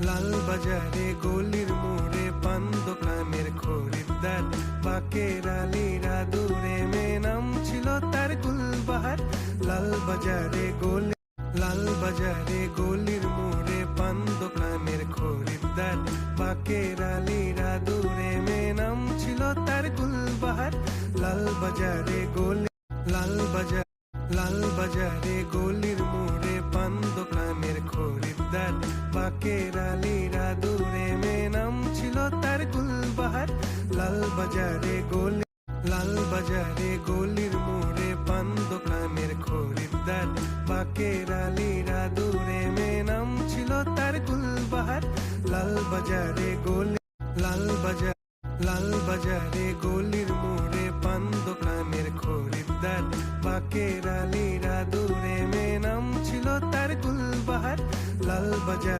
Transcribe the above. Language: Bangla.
লাল বাজারে গলির মোড়ে পান দোকানের খরিদ্দার, বাকের আলীরা দূরে মেয়ে নাম ছিল তার গুলবাহার। লাল বাজারে গলির মোড়ে পান দোকানের খরিদ্দার, বাকের আলীরা দূরে মেয়ে নাম ছিল তার গুলবাহার। লাল বাজারে গলির মোড়ে পান দোকানের খরিদ্দার, বাকের আলীরা দূরে মেয়ে নাম ছিল তার গুলবাহার। লাল বাজারে গলির মোড়ে পান দোকানের খরিদ্দার, বাকের আলীরা দূরে মেয়ে নাম ছিল তার গুলবাহার। লাল বাজারে গলির মোড়ে